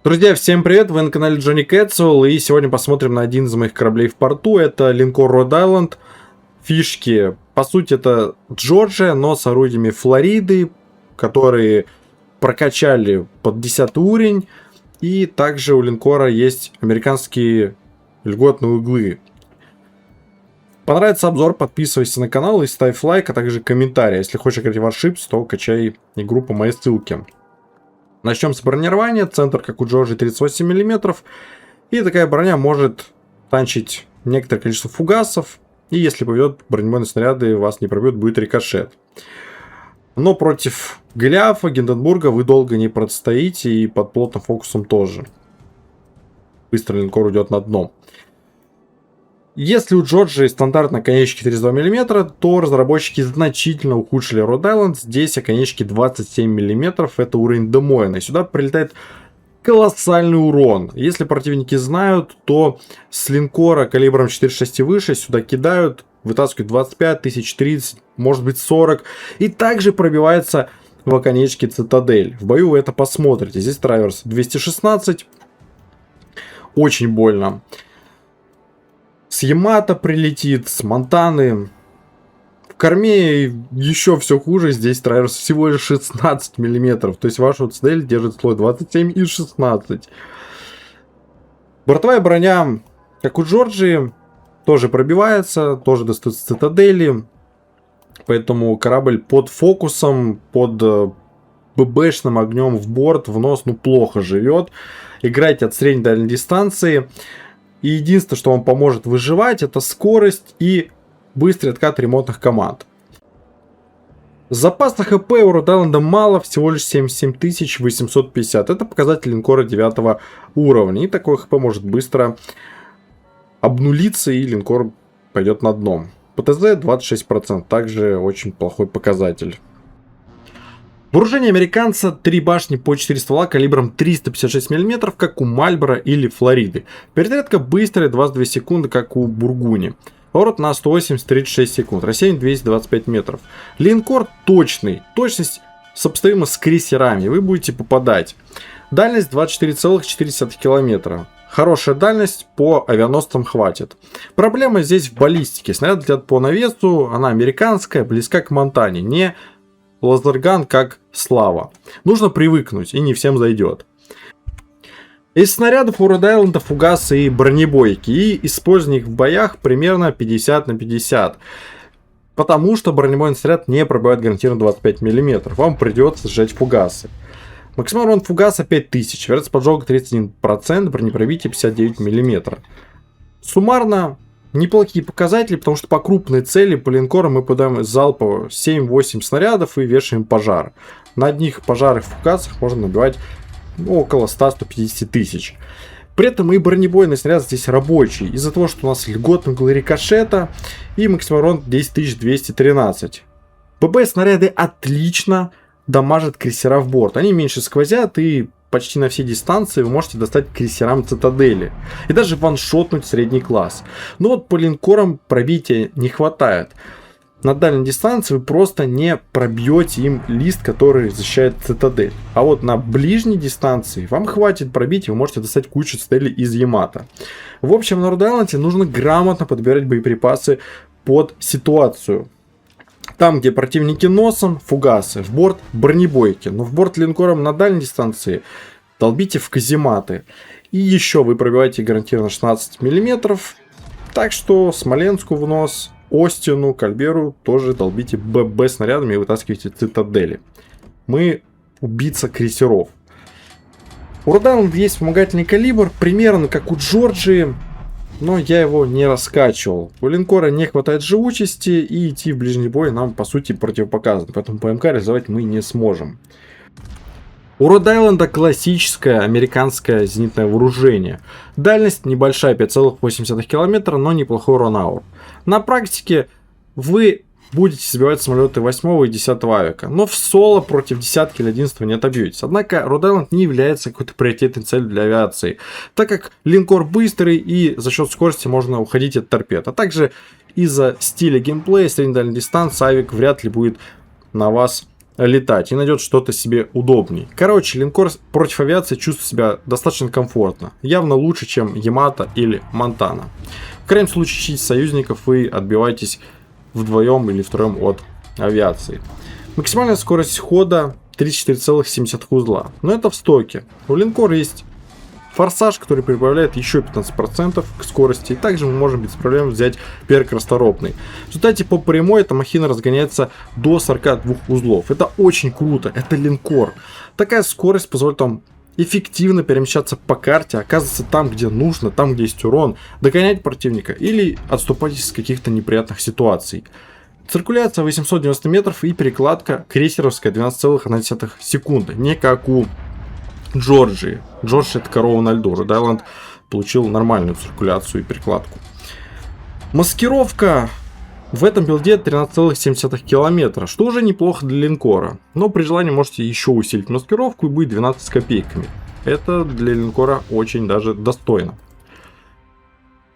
Друзья, всем привет! Вы на канале Джонни Кэтсуэлл, и сегодня посмотрим на один из моих кораблей в порту. Это линкор Rhode Island. Фишки, по сути, это Джорджия, но с орудиями Флориды, которые прокачали под 10 уровень. И также у линкора есть американские льготные углы. Понравится обзор, подписывайся на канал и ставь лайк, а также комментарий. Если хочешь играть в Warships, то качай игру по моей ссылке. Начнем с бронирования. Центр, как у Джорджи, 38 мм. И такая броня может танчить некоторое количество фугасов. И если поведет, бронебойные снаряды вас не пробьют, будет рикошет. Но против Голиафа, Гинденбурга вы долго не простоите. И под плотным фокусом тоже. Быстро линкор уйдет на дно. Если у Джорджи стандартно оконечники 32 мм, то разработчики значительно ухудшили Rhode Island. Здесь оконечники 27 мм, это уровень Демойна. И сюда прилетает колоссальный урон. Если противники знают, то с линкора калибром 4.6 и выше сюда кидают, вытаскивают 25, 1030, может быть 40. И также пробивается в оконечке цитадель. В бою вы это посмотрите. Здесь траверс 216. Очень больно. С Ямато прилетит, с Монтаны. В корме еще все хуже. Здесь траверс всего лишь 16 мм. То есть ваша цитадель держит слой 27 и 16. Бортовая броня, как у Джорджии, тоже пробивается. Тоже достается цитадели. Поэтому корабль под фокусом, под ББшным огнем в борт, в нос, плохо живет. Играйте от средней дальней дистанции. И единственное, что вам поможет выживать, это скорость и быстрый откат ремонтных команд. Запаса ХП у Rhode Island мало, всего лишь 77 850. Это показатель линкора 9 уровня. И такой ХП может быстро обнулиться, и линкор пойдет на дно. ПТЗ 26%, также очень плохой показатель. Вооружение американца 3 башни по 4 ствола калибром 356 мм, как у Мальборо или Флориды. Перезарядка быстрая, 22 секунды, как у Бургуни. Поворот на 180-36 секунд. Рассеяние 225 метров. Линкор точный. Точность сопоставима с крейсерами. Вы будете попадать. Дальность 24,4 км. Хорошая дальность, по авианосцам хватит. Проблема здесь в баллистике. Снаряд летят по навесу, она американская, близка к Монтане. Не лазерган, как Слава. Нужно привыкнуть, и не всем зайдет. Из снарядов у Rhode Island фугасы и бронебойки. И использование их в боях примерно 50 на 50. Потому что бронебойный снаряд не пробивает гарантированно 25 мм. Вам придется сжать фугасы. Максимальный урон фугаса 5000. Вероятность поджога 31%. Бронепробитие 59 мм. Суммарно неплохие показатели, потому что по крупной цели по линкорам мы подаем залпово 7-8 снарядов и вешаем пожар. На одних пожарах в фугасах можно набивать около 100-150 тысяч. При этом и бронебойный снаряд здесь рабочий. Из-за того, что у нас льготный угол рикошета и максимальный урон 10213. ББ снаряды отлично дамажат крейсера в борт. Они меньше сквозят, и почти на все дистанции вы можете достать крейсерам цитадели. И даже ваншотнуть средний класс. Но вот по линкорам пробития не хватает. На дальней дистанции вы просто не пробьете им лист, который защищает цитадель. А вот на ближней дистанции вам хватит пробить, и вы можете достать кучу цитаделей из Ямато. В общем, на Rhode Island нужно грамотно подбирать боеприпасы под ситуацию. Там, где противники носом, фугасы, в борт бронебойки. Но в борт линкором на дальней дистанции долбите в казематы. И еще вы пробиваете гарантированно 16 мм. Так что Смоленску в нос, Остину, Кальберу тоже долбите ББ снарядами и вытаскивайте цитадели. Мы убийца крейсеров. У Rhode Island есть вспомогательный калибр, примерно как у Джорджии. Но я его не раскачивал. У линкора не хватает живучести, и идти в ближний бой нам, по сути, противопоказано. Поэтому ПМК реализовать мы не сможем. У Rhode Island классическое американское зенитное вооружение. Дальность небольшая, 5,8 км, но неплохой урон-аур. На практике вы будете сбивать самолеты 8 и 10 авиака, но в соло против 10 или 11 не отобьетесь. Однако Rhode Island не является какой-то приоритетной целью для авиации, так как линкор быстрый и за счет скорости можно уходить от торпед. А также из-за стиля геймплея средней дальней дистанции авиак вряд ли будет на вас летать и найдет что-то себе удобней. Короче, линкор против авиации чувствует себя достаточно комфортно. Явно лучше, чем Ямато или Монтана. В крайнем случае, ищите союзников и отбивайтесь вдвоем или втроем от авиации. Максимальная скорость хода 34,7 узла. Но это в стоке. У линкора есть форсаж, который прибавляет еще 15% к скорости. И также мы можем без проблем взять перк расторопный. В результате по прямой эта махина разгоняется до 42 узлов. Это очень круто. Это линкор. Такая скорость позволит вам эффективно перемещаться по карте, оказываться там, где нужно, там, где есть урон, догонять противника или отступать из каких-то неприятных ситуаций. Циркуляция 890 метров и перекладка крейсеровская 12,1 секунды. Не как у Джорджии. Джордж это корова на льду. Род Айленд получил нормальную циркуляцию и перекладку. Маскировка в этом билде 13,7 километра, что уже неплохо для линкора. Но при желании можете еще усилить маскировку и будет 12 с копейками. Это для линкора очень даже достойно.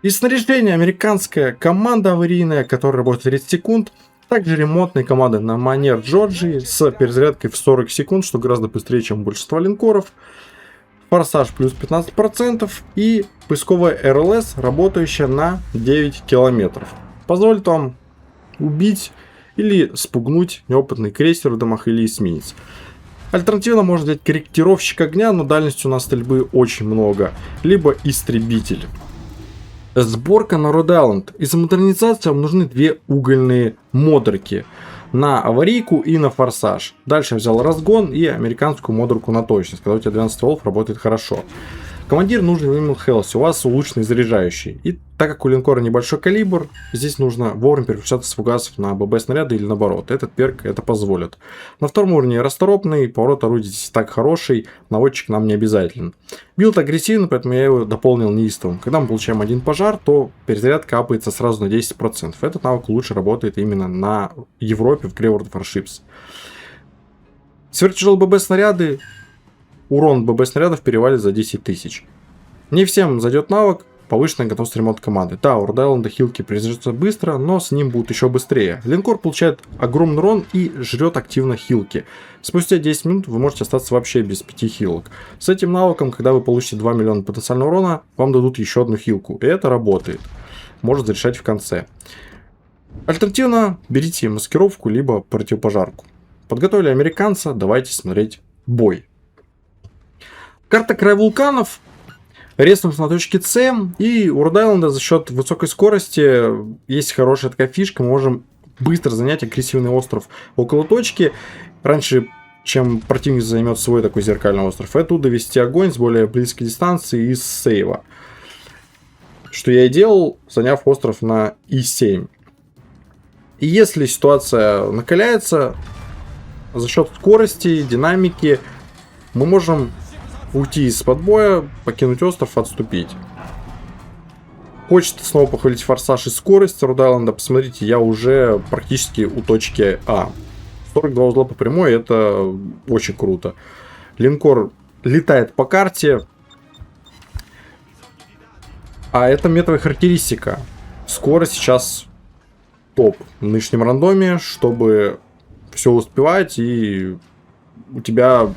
Из снаряжения американская команда аварийная, которая работает 30 секунд. Также ремонтные команды на манер Джорджии с перезарядкой в 40 секунд, что гораздо быстрее, чем у большинства линкоров. Форсаж плюс 15% и поисковая РЛС, работающая на 9 километров. Позволит вам убить или спугнуть неопытный крейсер в домах или эсминец. Альтернативно можно взять корректировщик огня, но дальности у нас стрельбы очень много. Либо истребитель. Сборка на Род Айленд. Из-за модернизации вам нужны две угольные модерки. На аварийку и на форсаж. Дальше я взял разгон и американскую модерку на точность, когда у тебя 12 стволов работает хорошо. Командир нужен Уимл Хелси, у вас улучшенный заряжающий. И так как у линкора небольшой калибр, здесь нужно вовремя переключаться с фугасов на ББ снаряды или наоборот. Этот перк это позволит. На втором уровне расторопный, поворот орудия здесь так хороший, наводчик нам не обязателен. Билд агрессивный, поэтому я его дополнил неистовым. Когда мы получаем один пожар, то перезаряд капается сразу на 10%. Этот навык лучше работает именно на Европе в World of Warships. Сверхтяжелые ББ снаряды. Урон ББ снарядов перевалит за 10 тысяч. Не всем зайдет навык повышенная готовность ремонта команды. Да, у Род Айленда хилки перезаряжаются быстро, но с ним будут еще быстрее. Линкор получает огромный урон и жрет активно хилки. Спустя 10 минут вы можете остаться вообще без 5 хилок. С этим навыком, когда вы получите 2 миллиона потенциального урона, вам дадут еще одну хилку. И это работает. Может зарешать в конце. Альтернативно берите маскировку, либо противопожарку. Подготовили американца, давайте смотреть бой. Карта край вулканов. Реснулся на точке С. И у Род Айленда за счет высокой скорости есть хорошая такая фишка. Мы можем быстро занять агрессивный остров около точки. Раньше, чем противник займет свой такой зеркальный остров. И оттуда вести огонь с более близкой дистанции из сейва. Что я и делал, заняв остров на И7. И если ситуация накаляется, за счет скорости, динамики, мы можем уйти из-под боя, покинуть остров, отступить. Хочется снова похвалить форсаж и скорость Род Айленда. Посмотрите, я уже практически у точки А. 42 узла по прямой, это очень круто. Линкор летает по карте. А это метовая характеристика. Скорость сейчас топ в нынешнем рандоме, чтобы все успевать и у тебя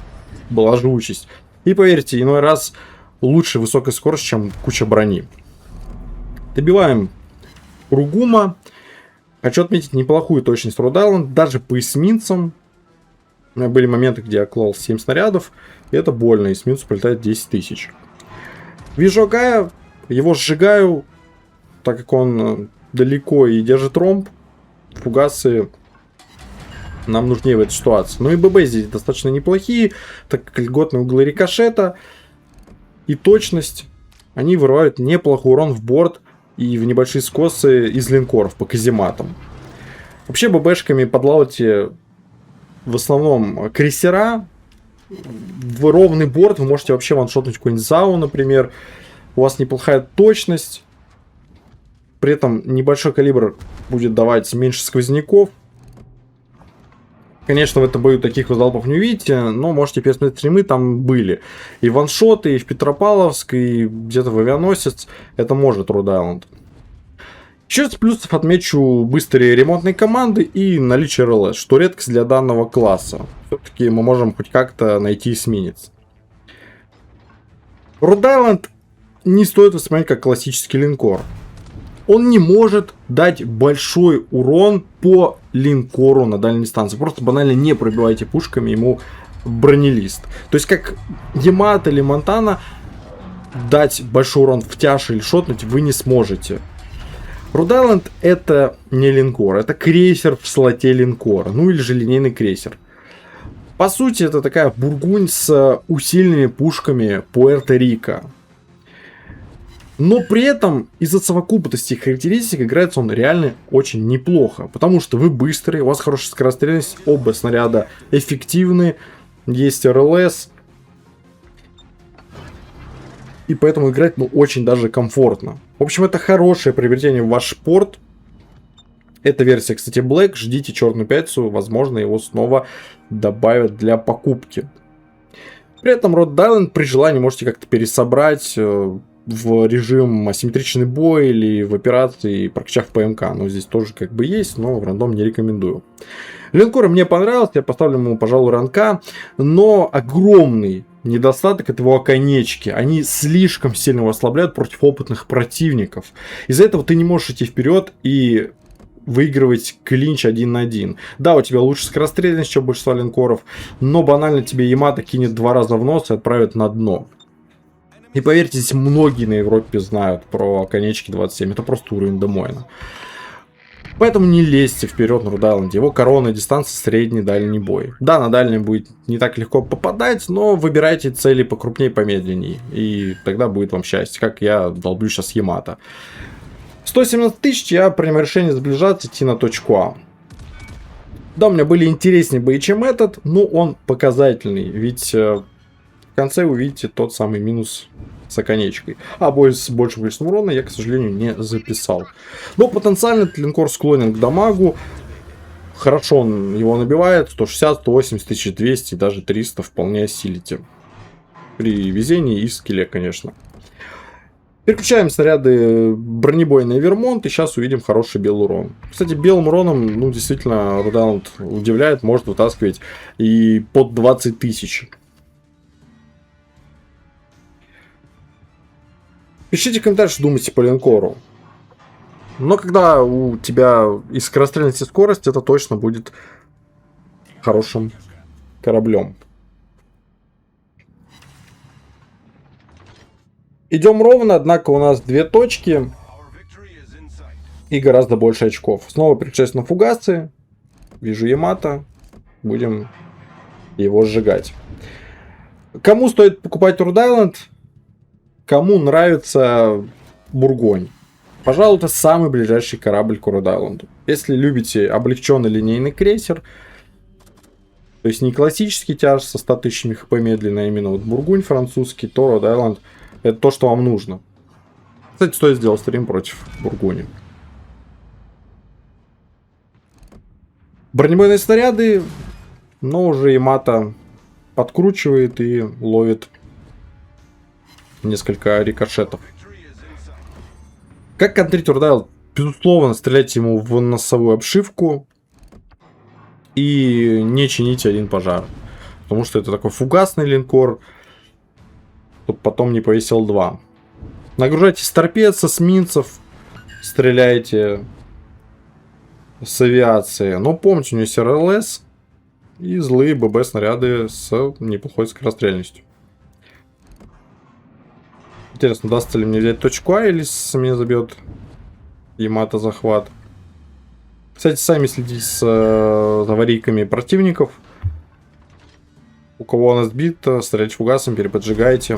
была живучесть. И поверьте, иной раз лучше высокая скорость, чем куча брони. Добиваем Ругума. Хочу отметить неплохую точность Род Айленд, даже по эсминцам. У меня были моменты, где я клал 7 снарядов, и это больно, эсминцу прилетает 10 тысяч. Вижу Агая, его сжигаю, так как он далеко и держит ромб. Фугасы нам нужнее в этой ситуации. Ну и ББ здесь достаточно неплохие, так как льготные углы рикошета и точность, они вырывают неплохой урон в борт и в небольшие скосы из линкоров по казематам. Вообще ББшками подлавайте в основном крейсера. В ровный борт вы можете вообще ваншотнуть какой-нибудь ЗАУ, например. У вас неплохая точность. При этом небольшой калибр будет давать меньше сквозняков. Конечно, в этом бою таких вы залпов не увидите, но можете пересмотреть стримы, там были и ваншоты, и в Петропавловск, и где-то в авианосец. Это может Род Айленд. Еще из плюсов отмечу быстрые ремонтные команды и наличие РЛС, что редкость для данного класса. Все-таки мы можем хоть как-то найти эсминец. Rhode Island не стоит воспринимать как классический линкор. Он не может дать большой урон по линкору на дальней дистанции. Просто банально не пробивайте пушками ему бронелист. То есть как Ямато или Монтана дать большой урон в тяж или шотнуть вы не сможете. Rhode Island это не линкор, это крейсер в слоте линкора, ну или же линейный крейсер. По сути это такая бургунь с усиленными пушками Пуэрто-Рико. Но при этом из-за совокупности характеристик играется он реально очень неплохо. Потому что вы быстрые, у вас хорошая скорострельность, оба снаряда эффективны, есть РЛС. И поэтому играть очень даже комфортно. В общем, это хорошее приобретение в ваш порт. Эта версия, кстати, Black. Ждите Черную Пятницу. Возможно, его снова добавят для покупки. При этом Rhode Island при желании можете как-то пересобрать в режим асимметричный бой или в операции, прокачав ПМК. Но здесь тоже как бы есть, но в рандом не рекомендую. Линкор мне понравился, я поставлю ему, пожалуй, ранка. Но огромный недостаток это его оконечки. Они слишком сильно его ослабляют против опытных противников. Из-за этого ты не можешь идти вперед и выигрывать клинч 1 на 1. Да, у тебя лучше скорострельность, чем большинство линкоров, но банально тебе Ямато кинет 2 раза в нос и отправит на дно. И поверьте, здесь многие на Европе знают про оконечки 27. Это просто уровень Демойна. Поэтому не лезьте вперед на Rhode Island. Его коронная дистанция средний дальний бой. Да, на дальний будет не так легко попадать, но выбирайте цели покрупнее, помедленнее. И тогда будет вам счастье, как я долблю сейчас Ямато. 117 тысяч, я принял решение сближаться, идти на точку А. Да, у меня были интереснее бои, чем этот, но он показательный. Ведь в конце увидите тот самый минус с оконечкой. А бой с большим количеством урона я, к сожалению, не записал. Но потенциально этот линкор склонен к дамагу. Хорошо он его набивает. 160, 180, 1200, даже 300 вполне осилите. При везении и скилле, конечно. Переключаем снаряды бронебойный Вермонт. И сейчас увидим хороший белый урон. Кстати, белым уроном, ну, действительно, Rhode Island удивляет. Может вытаскивать и под 20 тысяч. Пишите в комментариях, что думаете по линкору. Но когда у тебя и скорострельность, и скорость, это точно будет хорошим кораблем. Идем ровно, однако у нас 2 точки и гораздо больше очков. Снова переключаюсь на фугасы. Вижу Ямато. Будем его сжигать. Кому стоит покупать Rhode Island? Кому нравится Бургонь? Пожалуй, это самый ближайший корабль к Rhode Island. Если любите облегченный линейный крейсер, то есть не классический тяж со 100 тысячами хп медленно, а именно вот Бургунь французский, то Rhode Island это то, что вам нужно. Кстати, стоит сделать стрим против Бургуни. Бронебойные снаряды, но уже Ямато подкручивает и ловит несколько рикошетов. Как контрить Rhode Island? Безусловно, стреляйте ему в носовую обшивку и не чините один пожар. Потому что это такой фугасный линкор, чтобы потом не повесил 2. Нагружайте с торпед, с эсминцев, стреляйте с авиации. Но помните, у него есть РЛС и злые ББ снаряды с неплохой скорострельностью. Интересно, удастся ли мне взять точку А, или меня забьет Ямато захват. Кстати, сами следите с аварийками противников. У кого она сбита, стреляйте фугасом, переподжигайте.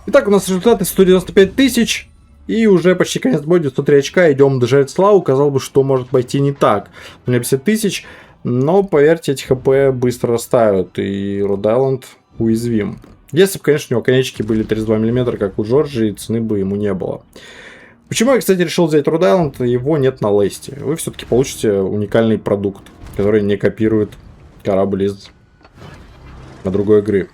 Итак, у нас результаты 195 тысяч. И уже почти конец боя, 103 очка. Идем дожать славу. Казалось бы, что может пойти не так. У меня 50 тысяч. Но, поверьте, эти хп быстро растают. И Rhode Island уязвим. Если бы, конечно, у него конечки были 32 мм, как у Джорджии, цены бы ему не было. Почему я, кстати, решил взять Rhode Island? Его нет на лесте. Вы все-таки получите уникальный продукт, который не копирует корабль из другой игры.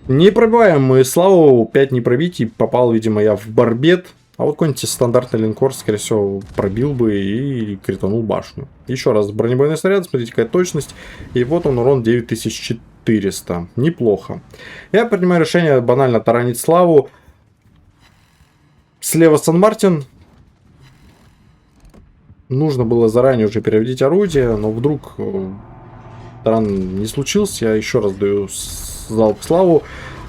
Непробиваемый славу 5 непробитий. Попал, видимо, я в барбет. А вот какой-нибудь стандартный линкор, скорее всего, пробил бы и кританул башню. Еще раз, бронебойный снаряд, смотрите, какая точность. И вот он, урон 9400. Неплохо. Я принимаю решение банально таранить славу. Слева Сан-Мартин. Нужно было заранее уже переводить орудие, но вдруг таран не случился. Я еще раз даю залп славу.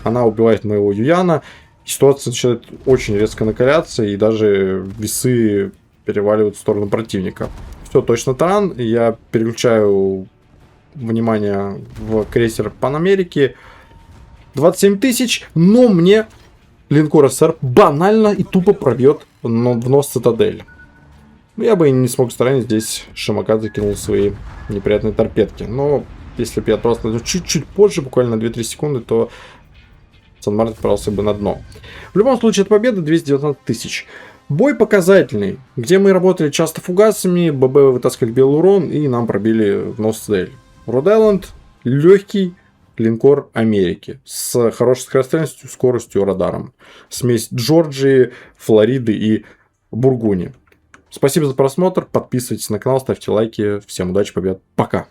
Она убивает моего Юяна. Ситуация начинает очень резко накаляться, и даже весы переваливают в сторону противника. Все, точно таран. Я переключаю внимание в крейсер Панамерики. 27 тысяч, но мне линкор СССР банально и тупо пробьет в нос цитадель. Я бы и не смог сторонить, здесь Шимакадзе кинул свои неприятные торпедки. Но если бы я просто чуть-чуть позже, буквально 2-3 секунды, то Сан-Мартин отправился бы на дно. В любом случае, это победа 219 тысяч. Бой показательный, где мы работали часто фугасами, ББ вытаскивали белый урон и нам пробили в нос цель. Род-Айленд легкий линкор Америки с хорошей скорострельностью, скоростью, радаром. Смесь Джорджии, Флориды и Бургуни. Спасибо за просмотр, подписывайтесь на канал, ставьте лайки. Всем удачи, побед, пока!